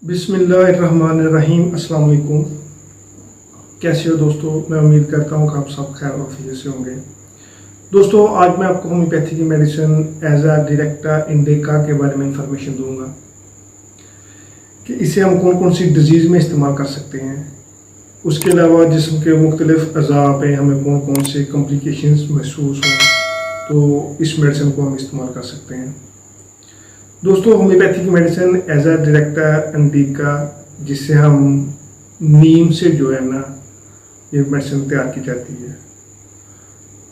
बिस्मिल्लाहिर्रहमानिर्रहीम। अस्सलाम वालेकुम। कैसे हो दोस्तों? मैं उम्मीद करता हूँ कि आप सब खैर वाफियत से होंगे। दोस्तों, आज मैं आपको होम्योपैथी की medicine Azadirachta indica के बारे में इंफॉर्मेशन दूंगा कि इसे हम कौन कौन सी डिजीज़ में इस्तेमाल कर सकते हैं। उसके अलावा जिस्म के मुख्तलिफ अज़ा पे हमें कौन कौन से कॉम्प्लिकेशंस महसूस हों तो इस मेडिसिन को हम इस्तेमाल कर सकते हैं। दोस्तों, homeopathic medicine Azadirachta indica, जिससे हम नीम से जो है ना ये मेडिसिन तैयार की जाती है।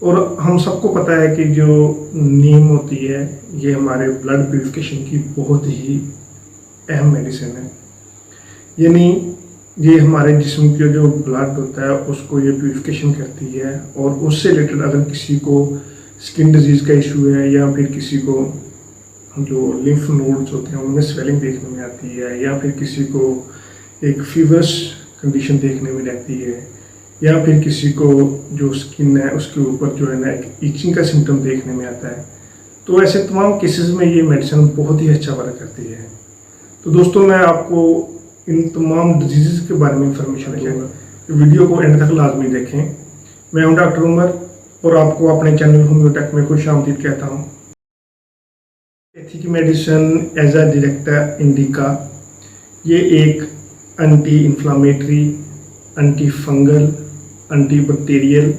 और हम सबको पता है कि जो नीम होती है ये हमारे ब्लड प्यूरिफिकेशन की बहुत ही अहम मेडिसिन है। यानी ये हमारे जिस्म के जो ब्लड होता है उसको ये प्यूरिफिकेशन करती है, और उससे रिलेटेड अगर किसी को स्किन डिजीज़ का इशू है या फिर किसी को जो लिम्फ नोड्स होते हैं उनमें स्वेलिंग देखने में आती है, या फिर किसी को एक फीवरस कंडीशन देखने में रहती है, या फिर किसी को जो स्किन है उसके ऊपर जो है ना एक इचिंग का सिम्टम देखने में आता है, तो ऐसे तमाम केसेस में ये मेडिसिन बहुत ही अच्छा वर्क करती है। तो दोस्तों, मैं आपको इन तमाम डिजीज़ के बारे में इंफॉर्मेशन दूंगा। वीडियो को एंड तक लाजमी देखें। मैं हूं डॉक्टर उमर और आपको अपने चैनल होम्योटेक में खुश आमदीद कहता हूं। होम्योपैथी की medicine Azadirachta indica ये एक anti inflammatory, anti fungal, anti bacterial,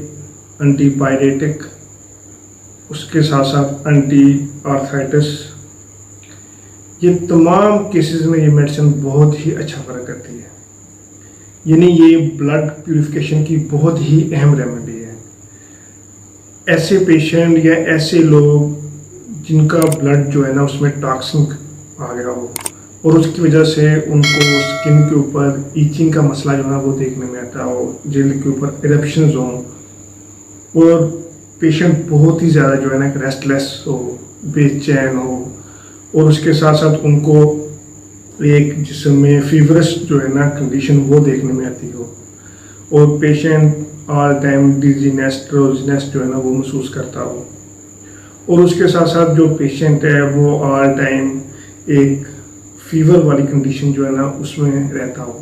anti pyretic, उसके साथ साथ एंटी आर्थराइटिस, ये तमाम केसेस में ये मेडिसिन बहुत ही अच्छा वर्क करती है। यानी ये ब्लड प्यूरिफिकेशन की बहुत ही अहम रेमेडी है। ऐसे पेशेंट या ऐसे लोग जिनका ब्लड जो है ना उसमें टॉक्सिन आ गया हो और उसकी वजह से उनको स्किन के ऊपर ईचिंग का मसला जो है वो देखने में आता हो, जिल्द के ऊपर इरप्शंस हों, और पेशेंट बहुत ही ज़्यादा जो है ना रेस्टलेस हो, बेचैन हो, और उसके साथ साथ उनको एक जिस्म में फीवरस जो है ना कंडीशन वो देखने में आती हो, और patient all time dizziness, drowsiness जो है ना वो महसूस करता हो, और उसके साथ साथ जो पेशेंट है वो ऑल टाइम एक फीवर वाली कंडीशन जो है ना उसमें रहता हो,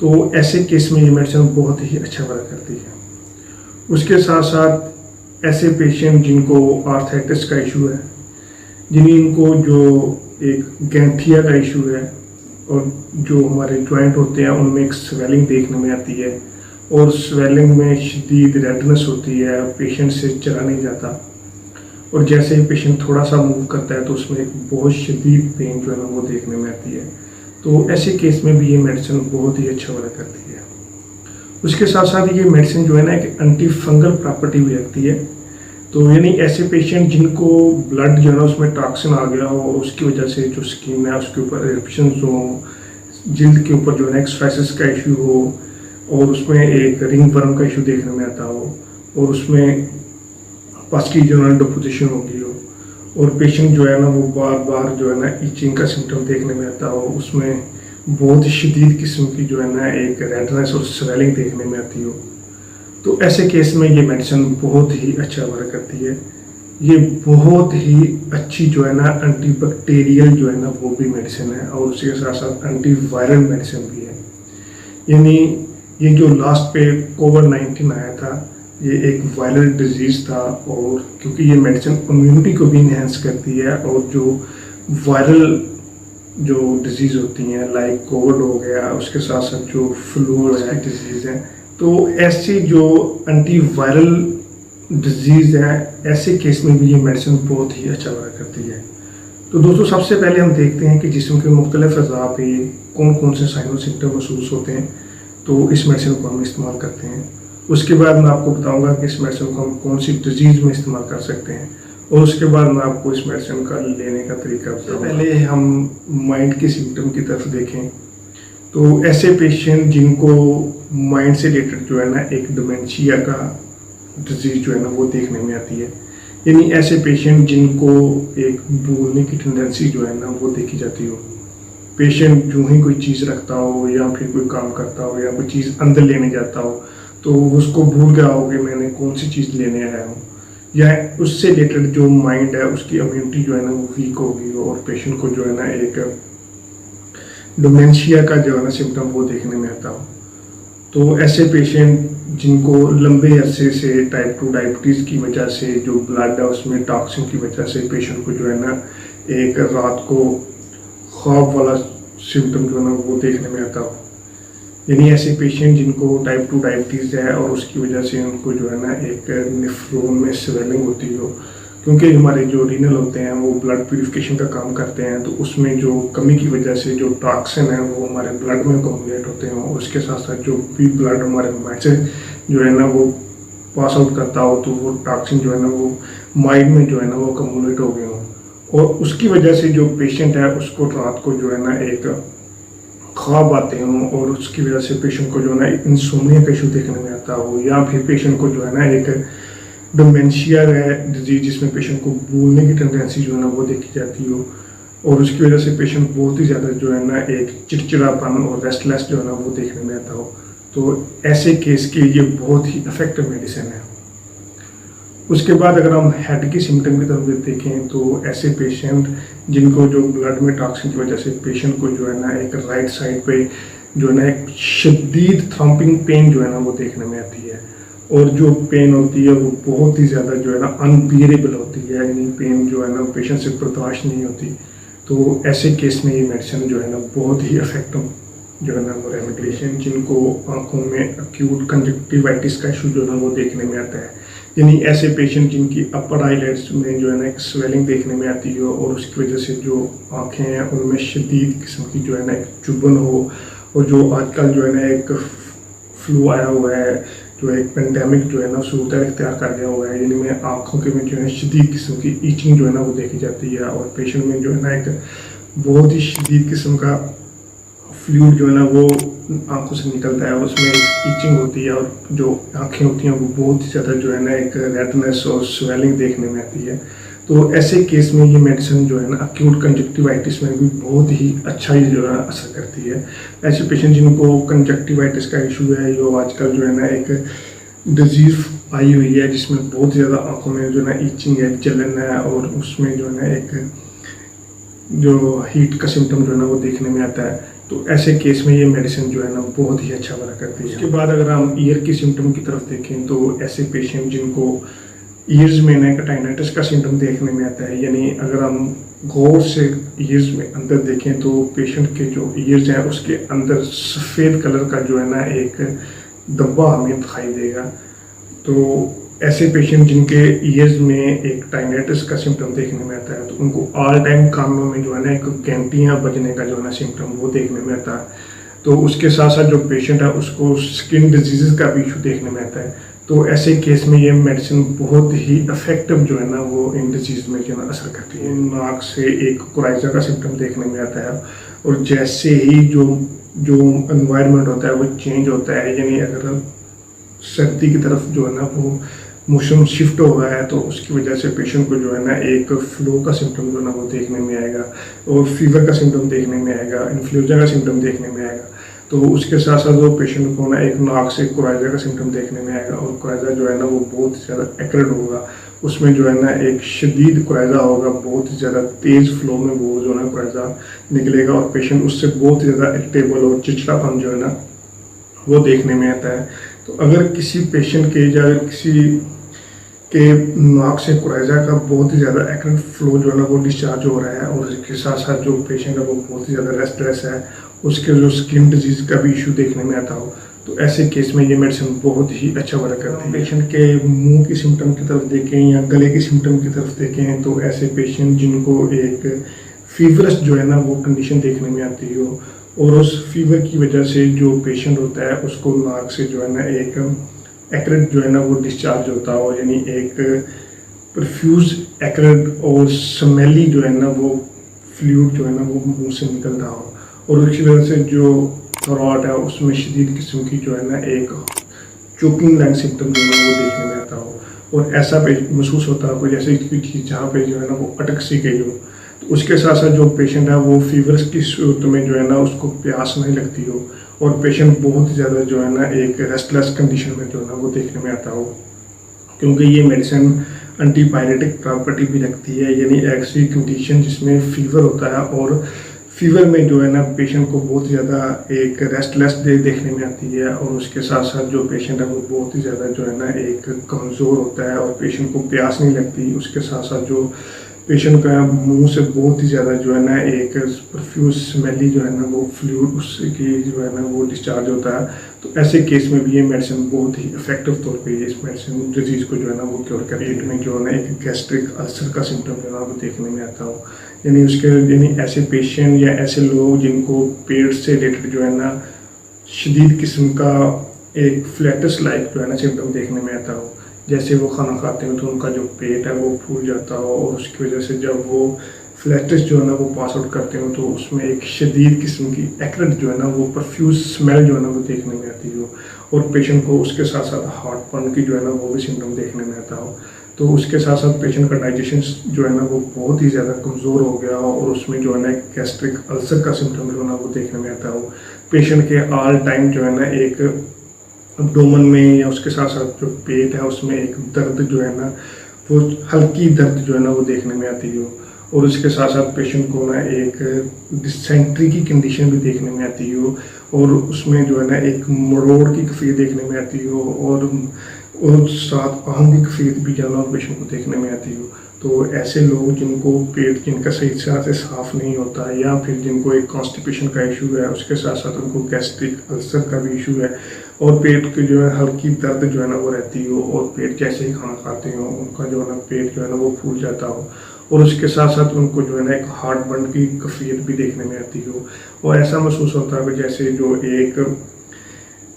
तो ऐसे केस में ये मेडिसिन बहुत ही अच्छा वर्क करती है। उसके साथ साथ ऐसे पेशेंट जिनको आर्थराइटिस का इशू है, जिनको जो एक गैंठिया का इशू है, और जो हमारे जॉइंट होते हैं उनमें एक स्वेलिंग देखने में आती है, और स्वेलिंग में शदीद रेडनेस होती है, पेशेंट से चला नहीं जाता, और जैसे ही पेशेंट थोड़ा सा मूव करता है तो उसमें एक बहुत शदीद पेन जो है ना वो देखने में आती है। तो ऐसे केस में भी ये मेडिसिन बहुत ही अच्छा वर्क करती है। उसके साथ साथ ये मेडिसिन जो है ना एक एंटी फंगल प्रॉपर्टी भी रखती है। तो यानी ऐसे पेशेंट जिनको ब्लड जो है ना उसमें टॉक्सिन आ गया हो और उसकी वजह से जो स्किन है उसके ऊपर इरप्शंस हो, जिल्द के ऊपर जो है ना एक सोराइसिस का इशू हो, और उसमें एक रिंग वर्म का इशू देखने में आता हो, और उसमें पस की जो है डिपोजिशन होगी हो, और पेशेंट जो है ना वो बार बार जो है ना इचिंग का सिम्टम देखने में आता हो, उसमें बहुत ही शदीद किस्म की जो है ना एक रेडनेस और स्वेलिंग देखने में आती हो, तो ऐसे केस में ये मेडिसिन बहुत ही अच्छा वर्क करती है। ये बहुत ही अच्छी जो है ना एंटी बैक्टीरियल जो है ना वो भी मेडिसिन है, और उसके साथ साथ एंटी वायरल मेडिसिन भी है। यानी ये जो लास्ट पे कोविड-19 आया था ये एक वायरल डिजीज़ था, और क्योंकि ये मेडिसिन इम्यूनिटी को भी इन्हेंस करती है, और जो वायरल जो डिजीज़ होती हैं लाइक कोविड हो गया, उसके साथ साथ जो फ्लू है डिजीज़ है, तो ऐसी जो एंटी वायरल डिजीज़ है ऐसे केस में भी ये मेडिसिन बहुत ही अच्छा वर्क करती है। तो दोस्तों, सबसे पहले हम देखते हैं कि जिस्म के मुख्तलिफ अज़ा पे कौन कौन से साइन और सिम्टम महसूस होते हैं, तो इस मेडिसिन को हम इस्तेमाल करते हैं। उसके बाद मैं आपको बताऊंगा कि इस मेडिसिन को हम कौन सी डिजीज़ में इस्तेमाल कर सकते हैं, और उसके बाद मैं आपको इस मेडिसिन का लेने का तरीका बताऊंगा। पहले हम माइंड के सिम्टम की तरफ देखें, तो ऐसे पेशेंट जिनको माइंड से रिलेटेड जो है ना एक डिमेंशिया का डिजीज़ जो है ना वो देखने में आती है, यानी ऐसे पेशेंट जिनको एक भूलने की टेंडेंसी जो है ना वो देखी जाती हो। पेशेंट जो ही कोई चीज़ रखता हो या फिर कोई काम करता हो या कोई चीज़ अंदर लेने जाता हो तो उसको भूल गया हो कि मैंने कौन सी चीज़ लेने आया हूँ, या उससे रिलेटेड जो माइंड है उसकी इम्यूनिटी जो है ना वो वीक होगी, और पेशेंट को जो है ना एक डिमेंशिया का जो है ना सिम्टम वो देखने में आता हो। तो ऐसे पेशेंट जिनको लंबे अरसे से टाइप 2 डायबिटीज़ की वजह से जो ब्लड है उसमें टॉक्सिन की वजह से पेशेंट को जो है ना एक रात को ख्वाब वाला सिम्टम जो है ना वो देखने में आता हो, यानी ऐसे पेशेंट जिनको टाइप 2 डायबिटीज़ है और उसकी वजह से उनको जो है ना एक नेफ्रोन में स्वेलिंग होती हो, क्योंकि हमारे जो रीनल होते हैं वो ब्लड प्यूरिफिकेशन का काम करते हैं, तो उसमें जो कमी की वजह से जो टॉक्सिन है वो हमारे ब्लड में अकोमोडेट होते हैं और उसके साथ साथ जो भी ब्लड हमारे माइंड से जो है ना वो पास आउट करता हो तो वो टॉक्सिन जो है ना वो माइंड में जो है ना वो अकोमोडेट हो गए हों, और उसकी वजह से जो पेशेंट है उसको रात को जो है ना एक ख्वाब आते हों और उसकी वजह से पेशेंट को जो है ना इंसोम्निया का इशू देखने में आता हो, या फिर पेशेंट को जो है ना एक डिमेंशिया है डिजीज जिसमें पेशेंट को भूलने की टेंडेंसी जो है ना वो देखी जाती हो, और उसकी वजह से पेशेंट बहुत ही ज़्यादा जो है ना एक चिड़चिड़ापन और रेस्टलेस जो है ना वो देखने में आता हो। तो ऐसे केस के लिए बहुत ही इफेक्टिव मेडिसिन है। उसके बाद अगर हम हेड की सिम्टम की तरफ देखें तो ऐसे पेशेंट जिनको जो ब्लड में टॉक्सिन की वजह से पेशेंट को जो है ना एक राइट साइड पे जो है ना एक शदीद थ्रम्पिंग पेन जो है ना वो देखने में आती है, और जो पेन होती है वो बहुत ही ज़्यादा जो है ना अनबियरेबल होती है, यानी पेन जो है ना पेशेंट से बर्दाश्त नहीं होती। तो ऐसे केस में ये मेडिसिन जो है ना बहुत ही इफेक्टिव जो है ना वो रेमेडिएशन, जिनको आंखों में एक्यूट कंजक्टिवाइटिस का इशू जो है ना वो देखने में आता है, यानी ऐसे पेशेंट जिनकी अपर आईलिड्स में जो है ना एक स्वेलिंग देखने में आती हो और उसकी वजह से जो आँखें हैं उनमें शदीद किस्म की जो है ना एक चुभन हो, और जो आजकल जो है ना एक फ्लू आया हुआ है, जो एक पेंडेमिक जो है ना सूरत इख्तियार कर लिया हुआ है, यानी में आँखों के में जो है शदीद किस्म की ईचिंग जो है ना वो देखी जाती है, और पेशेंट में जो है ना एक बहुत ही शदीद किस्म का फ्लूइड जो है ना वो आंखों से निकलता है, उसमें ईचिंग होती है, और जो आंखें होती हैं वो बहुत ही ज़्यादा जो है ना एक रेडनेस और स्वेलिंग देखने में आती है। तो ऐसे केस में ये मेडिसिन जो है ना एक्यूट कंजक्टिवाइटिस में भी बहुत ही अच्छा ही जो है असर करती है। ऐसे पेशेंट जिनको कंजक्टिवाइटिस का इशू है, जो आजकल जो है ना एक डिजीज़ आई हुई है जिसमें बहुत ज़्यादा आंखों में जो है ना ईचिंग है, जलन है, और उसमें जो है ना एक जो हीट का सिम्टम जो है ना वो देखने में आता है, तो ऐसे केस में ये मेडिसिन जो है ना बहुत ही अच्छा वर्क करती है। उसके बाद अगर हम ईयर की सिम्टम की तरफ देखें तो ऐसे पेशेंट जिनको ईयर्स में ना टाइनाइटिस का सिम्टम देखने में आता है, यानी अगर हम गौर से ईयर्स में अंदर देखें तो पेशेंट के जो ईयर्स हैं उसके अंदर सफ़ेद कलर का जो है ना एक धब्बा हमें दिखाई देगा। तो ऐसे पेशेंट जिनके ईयर्स में एक टाइनाइटिस का सिम्टम देखने में आता है तो उनको ऑल टाइम कानों में जो है ना एक घंटियाँ बजने का जो है ना सिम्टम वो देखने में आता है। तो उसके साथ साथ जो पेशेंट है उसको स्किन डिजीज़ का भी इशू देखने में आता है। तो ऐसे केस में ये मेडिसिन बहुत ही इफेक्टिव जो है ना वो इन डिजीज़ में जो है ना असर करती है। नाक से एक कोराइजा का सिम्टम देखने में आता है, और जैसे ही जो एनवायरनमेंट होता है वो चेंज होता है, यानी अगर सर्दी की तरफ जो है ना वो मौसम शिफ्ट हो रहा है तो उसकी वजह से पेशेंट को जो है ना एक फ्लू का सिम्टम जो है ना वो देखने में आएगा, और फीवर का सिम्टम देखने में आएगा, इन्फ्लुएंजा का सिम्टम देखने में आएगा। तो उसके साथ साथ वो पेशेंट को ना एक नाक से कोराइजा का सिम्टम देखने में आएगा, और कोराइजा जो है ना वो बहुत ज़्यादा एक्रेड होगा, उसमें जो है ना एक शदीद कोराइजा होगा, बहुत ज़्यादा तेज़ फ्लो में वो जो है ना कोराइजा निकलेगा, और पेशेंट उससे बहुत ज़्यादा इरिटेबल और चिड़चिड़ापन जो है ना वो देखने में आता है। तो अगर किसी पेशेंट के या किसी के नाक से कोराइजा का बहुत ही ज़्यादा एक्रेड फ्लो जो है ना वो डिस्चार्ज हो रहा है, और इसके साथ साथ जो पेशेंट है वो बहुत ही ज़्यादा रेस्टलेस है, उसके जो स्किन डिजीज़ का भी इशू देखने में आता हो, तो ऐसे केस में ये मेडिसिन बहुत ही अच्छा वर्क करती है। पेशेंट के मुंह की सिम्टम की तरफ देखें या गले की सिम्टम की तरफ देखें तो ऐसे पेशेंट जिनको एक फीवरस जो है ना वो कंडीशन देखने में आती हो, और उस फीवर की वजह से जो पेशेंट होता है उसको नाक से जो है ना एक एक्रेड जो है ना वो डिस्चार्ज होता हो, यानी एक परफ्यूज एक्रेड और स्मेली जो है ना वो फ्लूइड जो है ना वो मुंह से निकलता हो, और उसकी वजह से जो थ्रोट है उसमें शदीद किस्म की जो है ना एक चोकिंग लाइक सिम्टम जो है वो देखने में आता हो, और ऐसा महसूस होता है कोई जैसे कोई चीज़ जहाँ पे जो है ना वो अटक सी गई हो। तो उसके साथ साथ जो पेशेंट है वो फीवर की सूरत में जो है ना उसको प्यास नहीं लगती हो, और पेशेंट बहुत ज़्यादा जो है ना एक रेस्टलेस कंडीशन में जो है ना वो देखने में आता हो, क्योंकि ये मेडिसिन एंटीपायरेटिक प्रॉपर्टी भी रखती है, यानी ऐसी कंडीशन जिसमें फीवर होता है और फीवर में जो है ना पेशेंट को बहुत ज़्यादा एक रेस्टलेस डे देखने में आती है, और उसके साथ साथ जो पेशेंट है वो बहुत ही ज़्यादा जो है ना एक कमज़ोर होता है और पेशेंट को प्यास नहीं लगती। उसके साथ साथ जो पेशेंट का मुंह से बहुत ही ज़्यादा जो है ना एक परफ्यूज स्मेली जो है ना वो फ्लूइड उसकी जो है ना वो डिस्चार्ज होता है। तो ऐसे केस में भी ये मेडिसिन बहुत ही इफेक्टिव तौर पे इस मेडिसिन डिजीज़ को जो है ना वो क्योर कर पेट में जो है ना एक गैस्ट्रिक अल्सर का सिम्टम जो है ना वो देखने में आता हो। यानी ऐसे पेशेंट या ऐसे लोग जिनको पेट से रिलेटेड जो है ना शदीद किस्म का एक फ्लैटस लाइक जो है ना सिम्टम देखने में आता हो। जैसे वो खाना खाते हो तो उनका जो पेट है वो फूल जाता हो, और उसकी वजह से जब वो फ्लैटस जो है ना वो पास आउट करते हो तो उसमें एक शदीद किस्म की एक्रेट जो है ना वो परफ्यूज स्मेल जो है ना वो देखने में आती हो, और पेशेंट को उसके साथ साथ हार्ट बर्न की जो है ना वो भी सिम्टम देखने में आता हो। तो उसके साथ साथ पेशेंट का डाइजेशन जो है ना वो बहुत ही ज़्यादा कमज़ोर हो गया हो, और उसमें जो है ना गैस्ट्रिक अल्सर का सिम्टम जो है ना वो देखने में आता हो। पेशेंट के ऑल टाइम जो है ना एक एब्डोमेन में या उसके साथ साथ जो पेट है उसमें एक दर्द जो है ना वो हल्की दर्द जो है ना वो देखने में आती हो, और उसके साथ साथ पेशेंट को ना एक डिसेंट्री की कंडीशन भी देखने में आती हो, और उसमें जो है ना एक मरोड़ की कैफियत देखने में आती हो, और साथ आहम की कैफियत भी जो है ना पेशेंट को देखने में आती हो। तो ऐसे लोग जिनको पेट जिनका सही तरह से साफ़ नहीं होता, या फिर जिनको एक कॉन्स्टिपेशन का इशू है, उसके साथ साथ उनको गैस्ट्रिक अल्सर का भी इशू है, और पेट की जो है हल्की दर्द जो है ना वो रहती हो, और पेट जैसे ही खाना खाते हो उनका जो है ना पेट जो है ना वो फूल जाता हो, और उसके साथ साथ उनको जो है ना एक हार्ट बर्न की कैफियत भी देखने में आती हो, और ऐसा महसूस होता है कि जैसे जो एक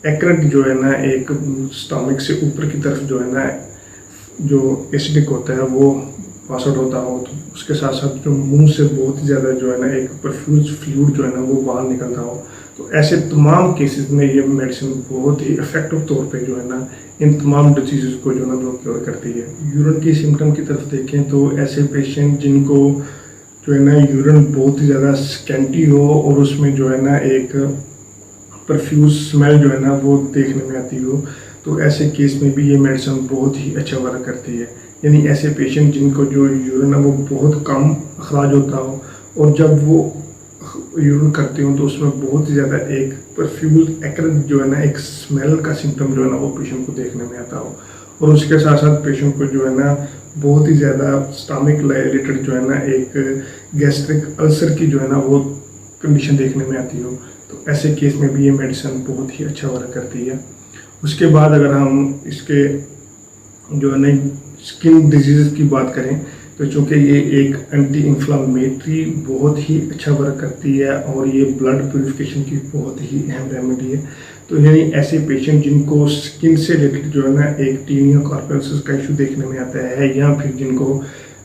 एक्रेट जो है ना एक स्टमक से ऊपर की तरफ जो है ना जो एसिडिक होता है वो पास आउट होता हो। तो उसके साथ साथ जो मुंह से बहुत ही ज़्यादा जो है ना एक परफ्यूज फ्लूइड जो है ना वो बाहर निकलता हो। तो ऐसे तमाम केसेस में ये मेडिसिन बहुत ही इफेक्टिव तौर पे जो है ना इन तमाम डिजीज़ को जो है ना वो क्योर करती है। यूरिन की सिम्टम की तरफ देखें तो ऐसे पेशेंट जिनको जो है ना यूरिन बहुत ही ज़्यादा स्कैंटी हो, और उसमें जो है ना एक परफ्यूज स्मेल जो है ना वो देखने में आती हो, तो ऐसे केस में भी ये मेडिसिन बहुत ही अच्छा वर्क करती है। यानी ऐसे पेशेंट जिनको जो यूरिन है वो बहुत कम अखराज होता हो, और जब वो यूरिन करते हो तो उसमें बहुत ही ज़्यादा एक परफ्यूज एक्रेट जो है ना एक स्मेल का सिम्टम जो है ना वो पेशेंट को देखने में आता हो, और उसके साथ साथ पेशेंट को जो है ना बहुत ही ज़्यादा स्टमक रिलेटेड जो है ना एक गैस्ट्रिक अल्सर की जो है ना वो कंडीशन देखने में आती हो। तो ऐसे केस में भी ये मेडिसिन बहुत ही अच्छा वर्क करती है। उसके बाद अगर हम इसके जो है ना स्किन डिजीज़ की बात करें तो चूँकि ये एक एंटी इन्फ्लामेटरी बहुत ही अच्छा वर्क करती है, और ये ब्लड प्यूरिफिकेशन की बहुत ही अहम रेमेडी है। तो यानी ऐसे पेशेंट जिनको स्किन से रिलेटेड जो है ना एक टीनिया कार्पेल्सिस का इशू देखने में आता है, या फिर जिनको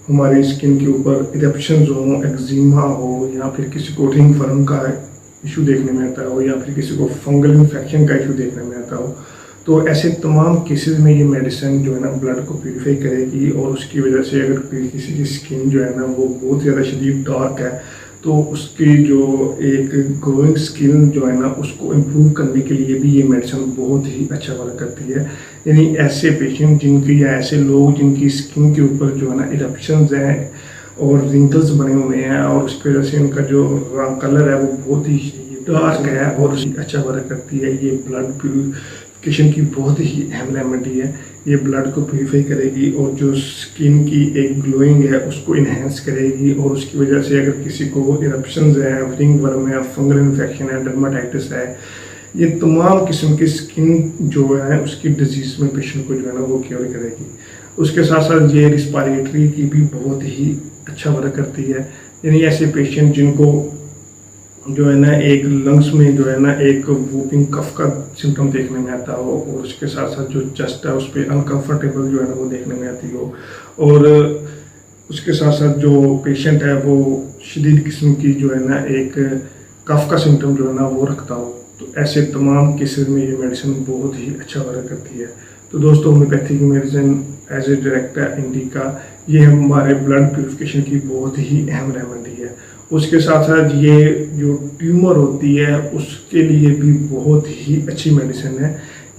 हमारी स्किन के ऊपर इरेप्शंस हो, एक्जिमा हो, या फिर किसी को रिंग वर्म का इशू देखने में आता हो, या फिर किसी को फंगल इन्फेक्शन का इशू देखने में आता हो, तो ऐसे तमाम केसेस में ये मेडिसिन जो है ना ब्लड को प्यूरिफाई करेगी, और उसकी वजह से अगर किसी की स्किन जो है ना वो बहुत ज़्यादा शदीद डार्क है तो उसकी जो एक ग्लोइंग स्किन जो है ना उसको इम्प्रूव करने के लिए भी ये मेडिसिन बहुत ही अच्छा वर्क करती है। यानी ऐसे पेशेंट जिनकी या ऐसे लोग जिनकी स्किन के ऊपर जो है ना इरप्शंस हैं और रिंकल्स बने हुए हैं, और उसकी वजह से उनका जो रंग कलर है वो बहुत ही डार्क है, और अच्छा वर्क करती है। ये ब्लड प्यूरिफिकेशन की बहुत ही अहम रेमेडी है। ये ब्लड को प्यूरिफाई करेगी और जो स्किन की एक ग्लोइंग है उसको इन्हेंस करेगी, और उसकी वजह से अगर किसी को इरप्शंस है, रिंग वर्म है, फंगल इन्फेक्शन है, डर्माटाइटिस है, ये तमाम किस्म की स्किन जो है उसकी डिजीज़ में पेशेंट को जो है ना वो क्योर करेगी। उसके साथ साथ ये रिस्पायरेटरी की भी बहुत ही अच्छा वर्क करती है। यानी ऐसे पेशेंट जिनको जो है ना एक लंग्स में जो है ना एक वूपिंग कफ का सिम्टम देखने में आता हो, और उसके साथ साथ जो चेस्ट है उस पर अनकम्फर्टेबल जो है ना वो देखने में आती हो, और उसके साथ साथ जो पेशेंट है वो शदीद किस्म की जो है ना एक कफ का सिम्टम जो है ना वो रखता हो, तो ऐसे तमाम केसेस में ये मेडिसिन बहुत ही अच्छा वर्क करती है। तो दोस्तों, homeopathic medicine Azadirachta indica ये हमारे ब्लड प्यूरिफिकेशन की बहुत ही अहम रेमेडी है। उसके साथ साथ ये जो ट्यूमर होती है उसके लिए भी बहुत ही अच्छी मेडिसिन है।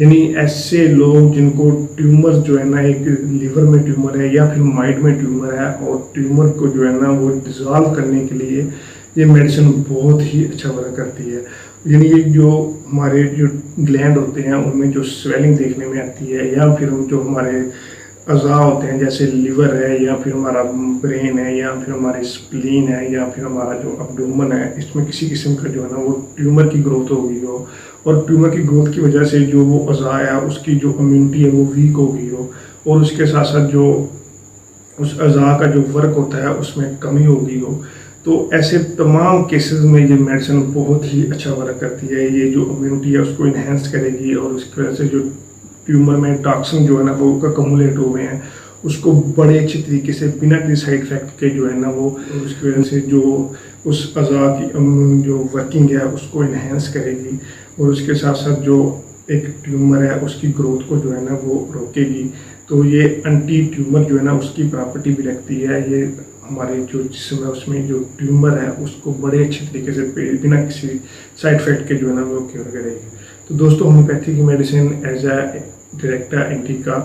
यानी ऐसे लोग जिनको ट्यूमर जो है ना एक लीवर में ट्यूमर है या फिर माइंड में ट्यूमर है, और ट्यूमर को जो है ना वो डिज़ोल्व करने के लिए ये मेडिसिन बहुत ही अच्छा वर्क करती है। यानी ये जो हमारे जो ग्लैंड होते हैं उनमें जो स्वेलिंग देखने में आती है, या फिर जो हमारे अज़ा होते हैं जैसे लिवर है, या फिर हमारा ब्रेन है, या फिर हमारे स्प्लीन है, या फिर हमारा जो अब्डोमेन है, इसमें किसी किस्म का जो है ना वो ट्यूमर की ग्रोथ हो गई हो, और ट्यूमर की ग्रोथ की वजह से जो वो अज़ा है उसकी जो इम्यूनिटी है वो वीक हो गई हो, और उसके साथ साथ जो उस अज़ा का जो वर्क होता है उसमें कमी हो गई हो, तो ऐसे तमाम केसेस में ये मेडिसिन बहुत ही अच्छा वर्क करती है। ये जो इम्यूनिटी है उसको इन्हेंस करेगी, और उसकी वजह से जो ट्यूमर में टॉक्सिन जो है ना वो अकमुलेट हो गए हैं उसको बड़े अच्छे तरीके से बिना किसी साइड इफेक्ट के जो है ना वो उसकी वजह से जो उस अज़ा की जो वर्किंग है उसको इन्हेंस करेगी, और उसके साथ साथ जो एक ट्यूमर है उसकी ग्रोथ को जो है ना वो रोकेगी। तो ये एंटी ट्यूमर जो है ना उसकी प्रॉपर्टी भी रखती है। ये हमारे जो जिस्म है उसमें जो ट्यूमर है उसको बड़े अच्छे तरीके से बिना किसी साइड इफेक्ट के जो है ना वो क्योर करेगी। तो दोस्तों होम्योपैथी की medicine Azadirachta indica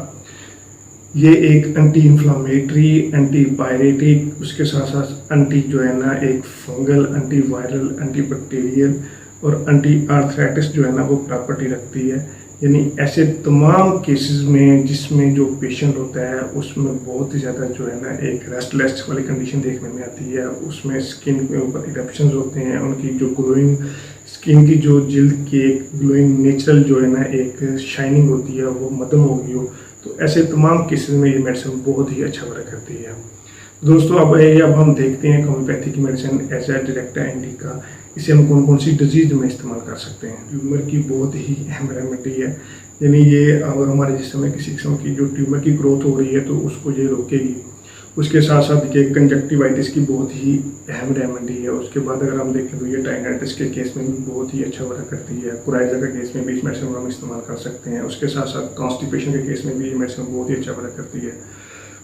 ये एक एंटी इन्फ्लामेटरी, एंटीपायरेटिक, उसके साथ साथ एंटी जो है ना एक fungal, anti viral, anti bacterial और एंटी आर्थराइटिस जो है ना वो प्रॉपर्टी रखती है। यानी ऐसे तमाम केसेस में जिसमें जो पेशेंट होता है उसमें बहुत ही ज़्यादा जो है ना एक रेस्टलेस वाली कंडीशन देखने में आती है, उसमें स्किन के ऊपर इरप्शंस होते हैं, उनकी जो ग्लोइंग स्किन की जो जिल्द की एक ग्लोइंग नेचुरल जो है ना एक शाइनिंग होती है वो मदम हो गई हो, तो ऐसे तमाम केसेस में ये मेडिसिन बहुत ही अच्छा वर्क करती है। दोस्तों अब हम देखते हैं होम्योपैथी की medicine Azadirachta indica इसे हम कौन कौन सी डिजीज़ में इस्तेमाल कर सकते हैं। ट्यूमर की बहुत ही अहम रेमेडी है, यानी ये अगर हमारे जिस्म में किसी किस्म की जो ट्यूमर की ग्रोथ हो रही है तो उसको ये रोकेगी। उसके साथ साथ देखिए कंजक्टिवाइटिस की बहुत ही अहम रेमेडी है। उसके बाद अगर हम देखें तो ये टाइनाइटिस के केस में भी बहुत ही अच्छा वर्क करती है। कुराइजा के केस में भी इस मेडिसिन को हम इस्तेमाल कर सकते हैं। उसके साथ साथ कॉन्स्टिपेशन के केस में भी ये मेडिसिन बहुत ही अच्छा वर्क करती है।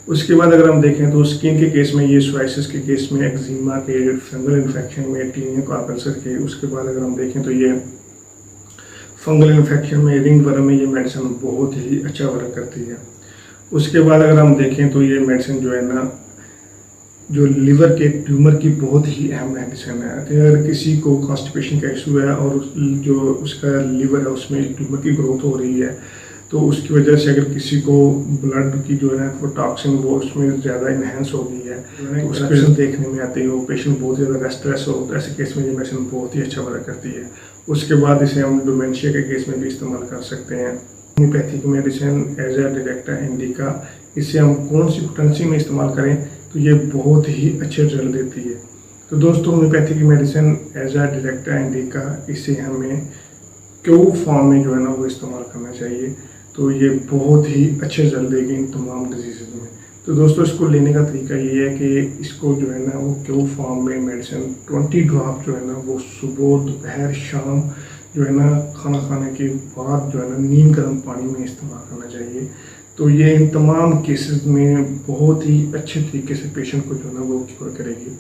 उसके बाद अगर हम देखें तो स्किन के केस में ये सोराइसिस के केस में, एक्जिमा के, फंगल इन्फेक्शन में, टीनिया कार्पल्सर के। उसके बाद अगर हम देखें तो ये फंगल इन्फेक्शन में, रिंग वर्म में ये मेडिसिन बहुत ही अच्छा वर्क करती है। उसके बाद अगर हम देखें तो ये मेडिसिन जो है ना जो लिवर के ट्यूमर की बहुत ही अहम मेडिसिन है। अगर किसी को कॉन्स्टिपेशन का इशू है और जो उसका लिवर है उसमें ट्यूमर की ग्रोथ हो रही है तो उसकी वजह से अगर किसी को ब्लड की जो है वो टॉक्सिन वो उसमें ज़्यादा इन्हेंस हो गई है तो उसके वजह देखने में आती है वो पेशेंट बहुत ज़्यादा रेस्टलेस हो, तो ऐसे केस में ये मेडिसिन बहुत ही अच्छा वर्क करती है। उसके बाद इसे हम डिमेंशिया के केस में भी इस्तेमाल कर सकते हैं। होम्योपैथी की medicine Azadirachta indica इसे हम कौन सी पोटेंसी में इस्तेमाल करें तो ये बहुत ही अच्छे रिजल्ट देती है। तो दोस्तों होम्योपैथी की medicine Azadirachta indica इसे हमें क्यू फॉर्म में जो है ना वो इस्तेमाल करना चाहिए, तो ये बहुत ही अच्छे रिजल्ट देगी इन तमाम डिजीज़ में। तो दोस्तों इसको लेने का तरीका ये है कि इसको जो है ना वो क्यू फॉर्म में मेडिसिन 20 ड्रॉप जो है ना वो सुबह, दोपहर, शाम जो है ना खाना खाने के बाद जो है ना नीम गर्म पानी में इस्तेमाल करना चाहिए। तो ये इन तमाम केसेस में बहुत ही अच्छे तरीके से पेशेंट को जो है ना वो क्योर करेगी,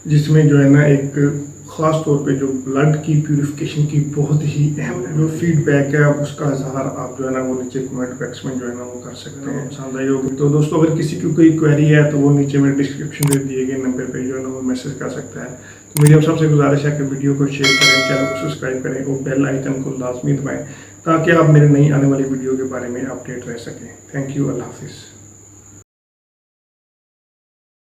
जिसमें जो है ना एक ख़ास तौर पे जो ब्लड की प्यूरिफिकेशन की बहुत ही अहम है। जो फीडबैक है उसका इजहार आप जो है ना वो नीचे कमेंट बॉक्स में जो है ना वो कर सकते हैं। पसंद आई होगी तो दोस्तों अगर किसी की कोई क्वेरी है तो वो नीचे मेरे डिस्क्रिप्शन में दिए गए नंबर पे जो है ना वो मैसेज कर सकता है। तो मेरी आप सबसे गुजारिश है कि वीडियो को शेयर करें, चैनल को सब्सक्राइब करें और बेल आइकन को लाजमी दबाएँ ताकि आप मेरे नई आने वाली वीडियो के बारे में अपडेट रह सकें। थैंक यू, अल्लाह हाफिज़।